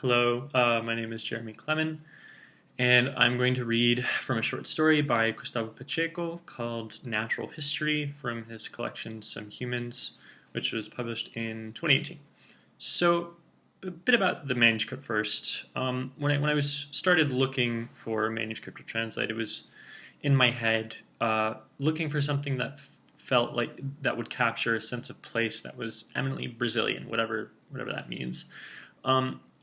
Hello, my name is Jeremy Klemin, and I'm going to read from a short story by Gustavo Pacheco called Natural History from his collection Some Humans, which was published in 2018. So, a bit about the manuscript first. When I was started looking for a manuscript to translate, it was in my head looking for something that felt like that would capture a sense of place that was eminently Brazilian, whatever that means.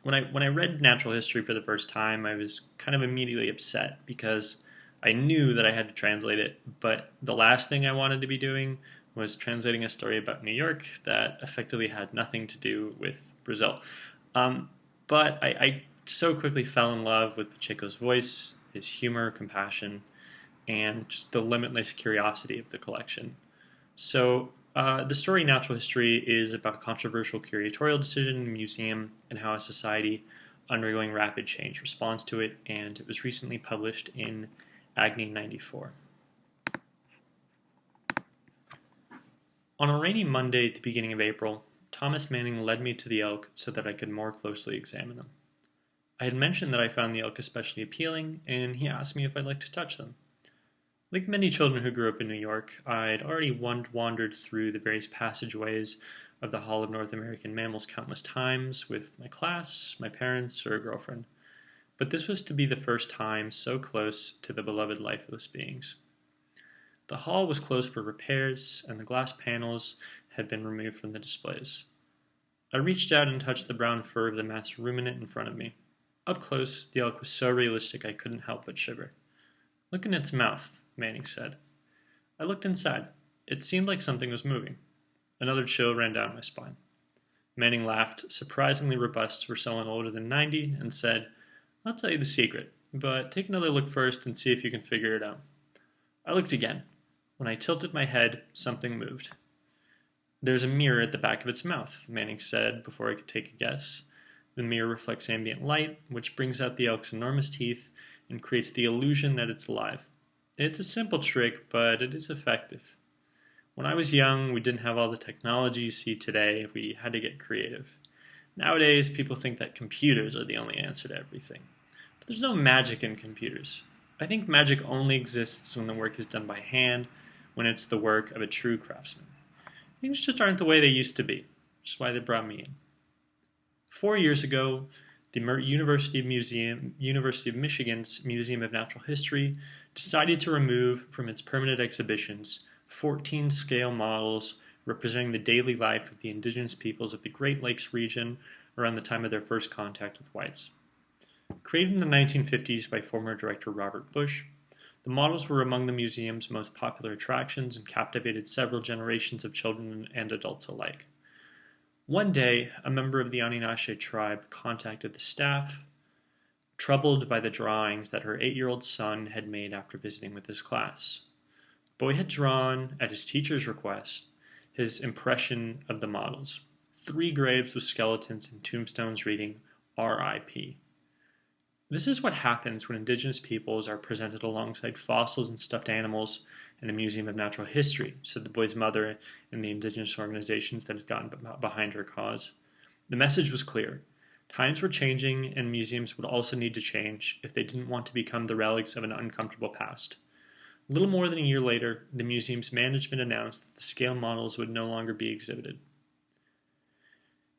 When I read natural history for the first time, I was kind of immediately upset because I knew that I had to translate it, but the last thing I wanted to be doing was translating a story about New York that effectively had nothing to do with Brazil. Um, but I so quickly fell in love with Pacheco's voice, his humor, compassion, and just the limitless curiosity of the collection. So, the story Natural History is about a controversial curatorial decision in a museum and how a society undergoing rapid change responds to it, and it was recently published in Agni 94. On a rainy Monday at the beginning of April, Thomas Manning led me to the elk so that I could more closely examine them. I had mentioned that I found the elk especially appealing, and he asked me if I'd like to touch them. Like many children who grew up in New York, I'd already wandered through the various passageways of the Hall of North American Mammals countless times with my class, my parents, or a girlfriend. But this was to be the first time so close to the beloved lifeless beings. The hall was closed for repairs, and the glass panels had been removed from the displays. I reached out and touched the brown fur of the masked ruminant in front of me. Up close, the elk was so realistic I couldn't help but shiver. "Look in its mouth," Manning said. I looked inside. It seemed like something was moving. Another chill ran down my spine. Manning laughed, surprisingly robust for someone older than 90, and said, "I'll tell you the secret, but take another look first and see if you can figure it out." I looked again. When I tilted my head, something moved. "There's a mirror at the back of its mouth," Manning said before I could take a guess. The mirror reflects ambient light, which brings out the elk's enormous teeth and creates the illusion that it's alive. It's a simple trick, but it is effective. When I was young, we didn't have all the technology you see today. We had to get creative. Nowadays, people think that computers are the only answer to everything. But there's no magic in computers. I think magic only exists when the work is done by hand, when it's the work of a true craftsman. Things just aren't the way they used to be, which is why they brought me in. 4 years ago, the University of Michigan's Museum of Natural History decided to remove from its permanent exhibitions 14 scale models representing the daily life of the indigenous peoples of the Great Lakes region around the time of their first contact with whites. Created in the 1950s by former director Robert Bush, the models were among the museum's most popular attractions and captivated several generations of children and adults alike. One day, a member of the Aninashe tribe contacted the staff, troubled by the drawings that her 8-year-old son had made after visiting with his class. The boy had drawn, at his teacher's request, his impression of the models: 3 graves with skeletons and tombstones reading R.I.P. This is what happens when indigenous peoples are presented alongside fossils and stuffed animals in the Museum of Natural History, said the boy's mother and the indigenous organizations that had gotten behind her cause. The message was clear. Times were changing, and museums would also need to change if they didn't want to become the relics of an uncomfortable past. A little more than a year later, the museum's management announced that the scale models would no longer be exhibited.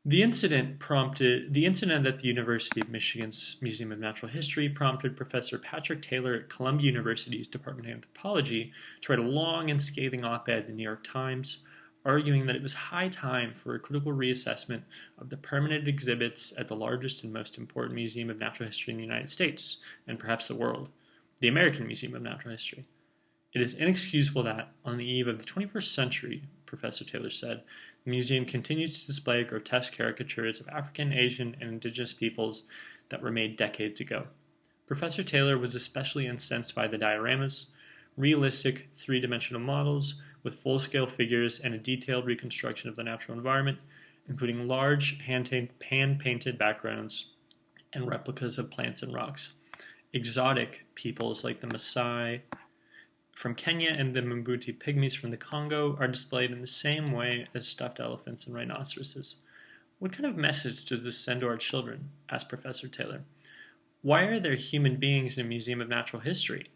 The incident at the University of Michigan's Museum of Natural History prompted Professor Patrick Taylor at Columbia University's Department of Anthropology to write a long and scathing op-ed in the New York Times, arguing that it was high time for a critical reassessment of the permanent exhibits at the largest and most important museum of natural history in the United States, and perhaps the world, the American Museum of Natural History. "It is inexcusable that, on the eve of the 21st century," Professor Taylor said, "the museum continues to display grotesque caricatures of African, Asian, and indigenous peoples that were made decades ago." Professor Taylor was especially incensed by the dioramas, realistic, three-dimensional models with full-scale figures and a detailed reconstruction of the natural environment, including large hand-painted backgrounds and replicas of plants and rocks. Exotic peoples like the Maasai from Kenya and the Mbuti pygmies from the Congo are displayed in the same way as stuffed elephants and rhinoceroses. What kind of message does this send to our children? Asked Professor Taylor. Why are there human beings in a museum of natural history?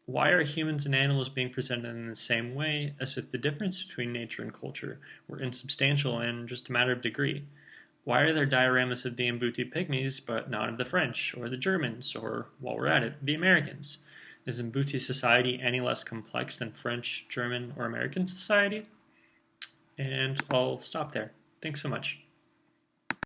Why are humans and animals being presented in the same way, as if the difference between nature and culture were insubstantial and just a matter of degree? Why are there dioramas of the Mbuti pygmies, but not of the French, or the Germans, or, while we're at it, the Americans? Is Mbuti society any less complex than French, German, or American society? And I'll stop there. Thanks so much.